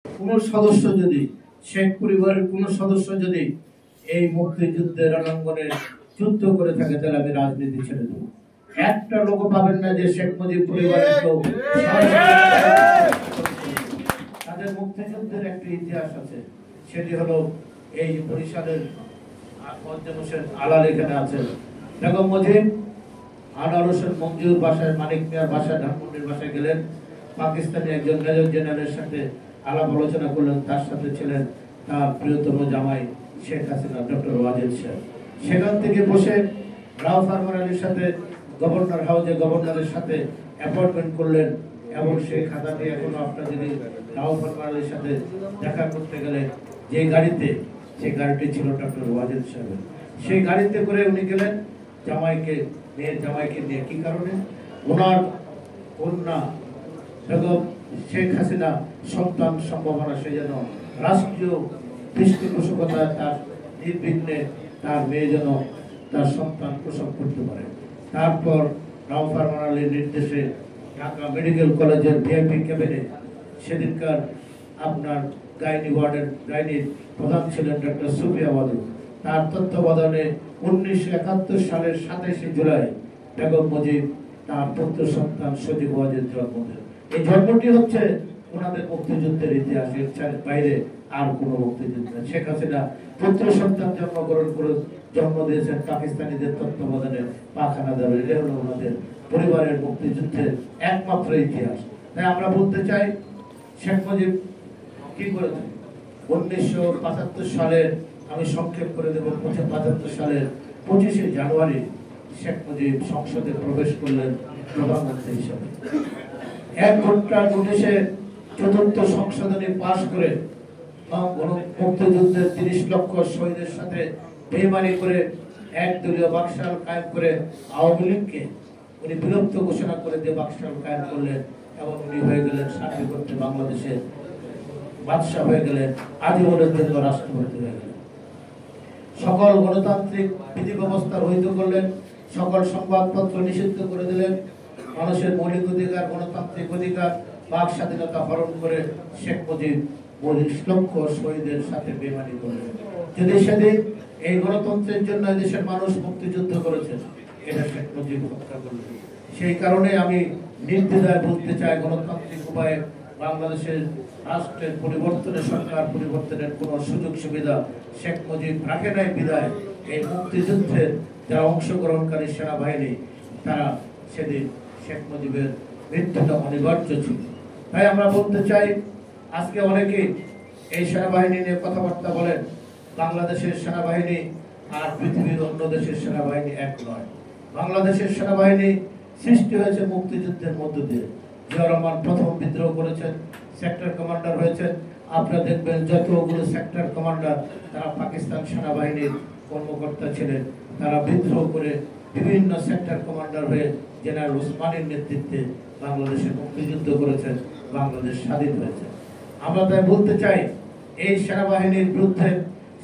কোন সদস্য যদি শেখ পরিবারের কোন সদস্য যদি এই মুক্তিযুদ্ধের রণাঙ্গনে যুদ্ধ করে থাকে তাহলে আমি রাজনীতি ছেড়ে দেব। একটা লোক পাবেন না যে শেখ মুজিব পরিবারের কেউ। তাদের মুক্তিযুদ্ধের একটি ইতিহাস আছে, সেটি হলো এই বরিশালের আলাল এখানে আছেন বেগম মুজিব আনোয়ার হোসেন মঞ্জুর বাসায়, মানিক মিয়ার বাসায়, ধানমন্ডির বাসায় গেলেন। পাকিস্তানি একজন মেজর জেনারেলের সাথে আলাপ আলোচনা করলেন। তার সাথে ছিলেন তার প্রিয়তম জামাই শেখ হাসিনা, ডক্টর ওয়াজেদ সাহেব। সেখান থেকে বসে রাও ফারমান আলীর সাথে গভর্নর হাউসে গভর্নরের সাথে অ্যাপয়েন্টমেন্ট করলেন এবং সেই খাতাটি এখনো আপনার যদি রাও ফারমান আলীর সাথে দেখা করতে গেলে যে গাড়িতে, সেই গাড়িটি ছিল ডক্টর ওয়াজেদ সাহেবের। সেই গাড়িতে করে উনি গেলেন জামাইকে, মেয়ের জামাইকে নিয়ে। কি কারণে? ওনার কন্যা বেগম শেখ হাসিনা সন্তান সম্ভাবনা, সে যেন রাষ্ট্রীয় পৃষ্ঠপোষকতা তার নির্বিঘ্নে তার মেয়ে যেন তার সন্তান প্রসব করতে পারে। তারপর রাও ফারমান আলীর নির্দেশে ঢাকা মেডিকেল কলেজের ভিআইপি ক্যাবিনে সেদিনকার আপনার গাইনি ওয়ার্ডের গাইনির প্রধান ছিলেন ডক্টর সুফিয়া বাদু। তার তত্ত্বাবধানে 1971 সালের 27 জুলাই বেগম মুজিব তার পুত্র সন্তান সজীব ওয়াজেদ জন্ম দেন। এই জন্মটি হচ্ছে ওনাদের মুক্তিযুদ্ধের ইতিহাসের বাইরে আর কোনো মুক্তিযুদ্ধ। শেখ হাসিনা পুত্র সন্তান জন্ম দিয়েছেন পাকিস্তানিদের তত্ত্বাবধানে পাখানা দেবে। এটা হলো ওনাদের পরিবারের মুক্তিযুদ্ধের একমাত্র ইতিহাস। তাই আমরা বলতে চাই শেখ মুজিব কি করেছেন। 1975 সালের, আমি সংক্ষেপ করে দেব, 75 সালের 25শে জানুয়ারি শেখ মুজিব সংসদে প্রবেশ করলেন প্রধানমন্ত্রী হিসেবে। 1 ঘন্টা নোটিশে 4th সংশোধনী পাশ করে মুক্তিযুদ্ধের 30 লক্ষ শহীদের সাথে বেইমানি করে একদলীয় বাকশাল কায়েম করে আওয়ামী লীগকে উনি বিলুপ্ত ঘোষণা করে দিয়ে বাকশাল কায়েম করলেন এবং উনি হয়ে গেলেন সার্বভৌম বাংলাদেশের বাদশাহ হয়ে গেলেন, আজীবনের জন্য রাষ্ট্রপতি হয়ে গেলেন। সকল গণতান্ত্রিক বিধি ব্যবস্থা রহিত করলেন, সকল সংবাদপত্র নিষিদ্ধ করে দিলেন। মানুষের মৌলিক অধিকার, গণতান্ত্রিক অধিকার, বাক স্বাধীনতা হরণ করে শেখ মুজিব 40 লক্ষ শহীদের সাথে বেইমানি করলেন। যদি সেদিন এই গণতন্ত্রের জন্য দেশের মানুষ মুক্তিযুদ্ধ করেছে, এটা শেখ মুজিব হত্যা করলেন। সেই কারণে আমি নির্দ্বিধায় বলতে চাই, গণতান্ত্রিক উপায়ে বাংলাদেশের রাষ্ট্রের পরিবর্তনের, সরকার পরিবর্তনের কোন সুযোগ সুবিধা শেখ মুজিব রাখে নাই। বিদায় এই মুক্তিযুদ্ধের যারা অংশগ্রহণকারী সেনাবাহিনী, তারা সেদিন শেখ মুজিবের মৃত্যুটা অনিবার্য ছিল। তাই আমরা বলতে চাই, আজকে অনেকেই এই সেনাবাহিনী নিয়ে কথাবার্তা বলেন। বাংলাদেশের সেনাবাহিনী আর পৃথিবীর অন্য দেশের সেনাবাহিনী এক নয়। বাংলাদেশের সেনাবাহিনী সৃষ্টি হয়েছে মুক্তিযুদ্ধের মধ্য দিয়ে। জিয়াউর রহমান প্রথম বিদ্রোহ করেছেন, সেক্টর কমান্ডার হয়েছেন। আপনারা দেখবেন যতগুলো সেক্টর কমান্ডার তারা পাকিস্তান সেনাবাহিনীর কর্মকর্তা ছিলেন। তারা বিদ্রোহ করে বিভিন্ন সেক্টর কমান্ডার হয়ে জেনারেল ওসমানীর নেতৃত্বে বাংলাদেশে মুক্তিযুদ্ধ করেছেন, বাংলাদেশ স্বাধীন হয়েছে। আমরা তাই বলতে চাই, এই সেনাবাহিনীর বিরুদ্ধে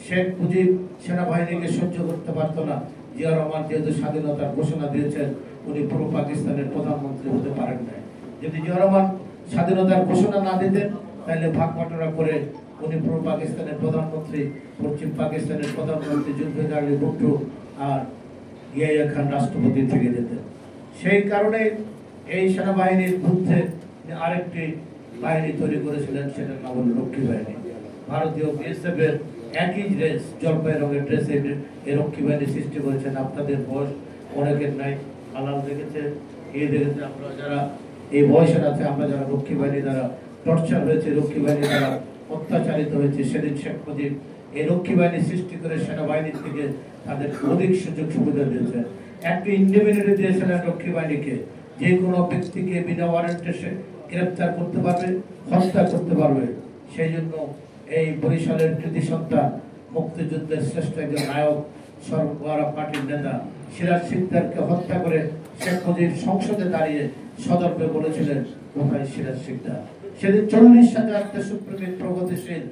শেখ মুজিব সেনাবাহিনীকে সহ্য করতে পারত না। জিয়াউর রহমান যেহেতু স্বাধীনতার ঘোষণা দিয়েছেন, উনি পূর্ব পাকিস্তানের প্রধানমন্ত্রী হতে পারেন নাই। যদি জিয়াউর রহমান স্বাধীনতার ঘোষণা না দিতেন, তাহলে ভাগ বাটোয়ারা করে উনি পূর্ব পাকিস্তানের প্রধানমন্ত্রী, পশ্চিম পাকিস্তানের প্রধানমন্ত্রী জুলফিকার আলী ভুট্টো আর ইয়াহিয়া খান রাষ্ট্রপতি থেকে যেতেন। সেই কারণে এই সেনাবাহিনীর বিরুদ্ধে আরেকটি বাহিনী তৈরি করেছিলেন, সেটার নাম হল রক্ষী বাহিনী। ভারতীয় বিএসএফ এর একই ড্রেস, জলপাই রঙের ড্রেস, এই রক্ষী বাহিনী সৃষ্টি করেছেন। আপনাদের বয়স অনেকের নাই, আলাল দেখেছে, এই দেখেছে। আমরা যারা এই বয়সের আছে, আমরা যারা রক্ষী বাহিনী দ্বারা টর্চার হয়েছে, রক্ষী বাহিনী দ্বারা অত্যাচারিত হয়েছে, সেদিন শেখ মুজিব এই রক্ষী বাহিনী সৃষ্টি করে সেনাবাহিনীর থেকে তাদের অধিক সুযোগ সুবিধা দিয়েছেন। একটি ইন্ডিপেন্ডেন্ট দিয়েছিলেন রক্ষী বাহিনীকে, যে কোনো ব্যক্তিকে বিনা ওয়ারেন্টে সে গ্রেপ্তার করতে পারবে, হত্যা করতে পারবে। সেই জন্য এই বরিশালের কৃতি সন্তান, মুক্তিযুদ্ধের শ্রেষ্ঠ একজন নায়ক, সর্বরা পার্টির নেতা সিরাজ সিকদারকে হত্যা করে শেখ মুজিব সংসদে দাঁড়িয়ে সদর্পে বলেছিলেন, কোথায় সিরাজ সিকদার? সেদিন 40,000 দেশপ্রেমিক প্রগতিশীল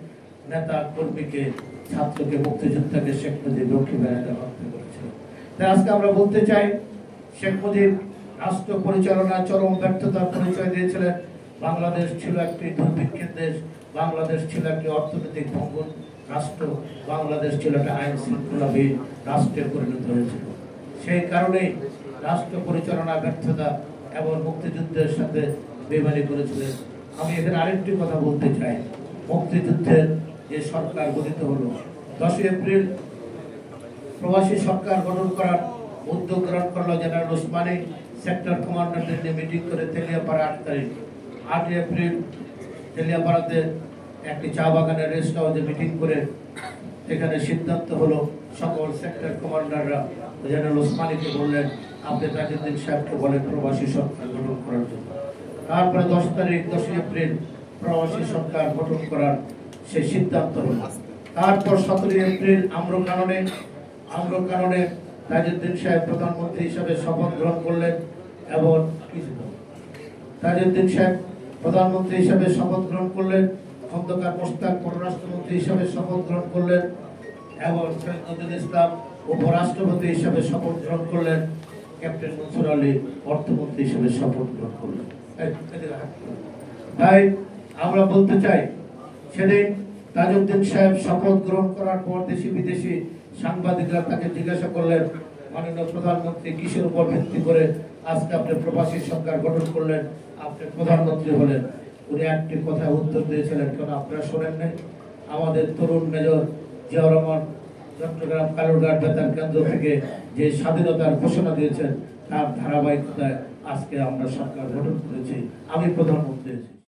নেতা কর্মীকে, ছাত্রকে, মুক্তিযোদ্ধাকে শেখ মুজিব রক্ষী বাহিনীতে হত্যা করেছিল। তাই আজকে আমরা বলতে চাই, শেখ মুজিব রাষ্ট্র পরিচালনায় চরম ব্যর্থতার পরিচয় দিয়েছিলেন। বাংলাদেশ ছিল একটি দুর্ভিক্ষের দেশ, বাংলাদেশ ছিল একটি অর্থনৈতিক ভঙ্গুর রাষ্ট্র, বাংলাদেশ ছিল একটা আইন শৃঙ্খলাবিহীন রাষ্ট্রে পরিণত হয়েছিল। সেই কারণেই রাষ্ট্র পরিচালনা ব্যর্থতা এবং মুক্তিযুদ্ধের সাথে বেমানি করেছিলেন। আমি এখানে আরেকটি কথা বলতে চাই, মুক্তিযুদ্ধের যে সরকার গঠিত হলো 10 এপ্রিল প্রবাসী সরকার গঠন করার উদ্যোগ গ্রহণ করলো জেনারেল ওসমানী সেক্টর কমান্ডারদের নিয়ে মিটিং করে তেলিয়াপাড়া 8 তারিখ। 8 এপ্রিল তেলিয়াপাড়াতে একটি চা বাগানের রেস্ট হাউসে মিটিং করে এখানে সিদ্ধান্ত হলো সকল সেক্টর কমান্ডাররা জেনারেল ওসমানীকে বললেন আপনি তাজউদ্দিন সাহেবকে বলেন প্রবাসী সরকার গঠন করার জন্য। তারপরে 10 তারিখ 10 এপ্রিল প্রবাসী সরকার গঠন করার সেই সিদ্ধান্ত হলো। তারপর 17 এপ্রিল আম্র কাননে তাজউদ্দিন সাহেব প্রধানমন্ত্রী হিসাবে শপথ গ্রহণ করলেন এবং তাজউদ্দিন সাহেব প্রধানমন্ত্রী হিসাবে শপথ গ্রহণ করলেন, খন্দকার মোশতাক পররাষ্ট্রমন্ত্রী হিসাবে শপথ গ্রহণ করলেন এবং শহীদ নজরুল ইসলাম উপরাষ্ট্রপতি হিসাবে শপথ গ্রহণ করলেন, ক্যাপ্টেন মনসুর আলী অর্থমন্ত্রী হিসাবে শপথ গ্রহণ করলেন। তাই আমরা বলতে চাই সেদিন তাজউদ্দিন সাহেব শপথ গ্রহণ করার পর দেশি বিদেশি সাংবাদিকরা তাকে জিজ্ঞাসা করলেন মাননীয় প্রধানমন্ত্রী কিসের উপর ভিত্তি করে আজকে আপনি প্রবাসী সরকার গঠন করলেন, আপনি প্রধানমন্ত্রী হলেন। উনি একটি কথা উত্তর দিয়েছিলেন, কেন আপনারা শোনেন নাই? আমাদের তরুণ মেজর জিয়াউর রহমান চট্টগ্রাম কালুরঘাট বেতার কেন্দ্র থেকে যে স্বাধীনতার ঘোষণা দিয়েছেন তার ধারাবাহিকতায় আজকে আমরা সরকার গঠন করেছি, আমি প্রধানমন্ত্রী হয়েছি।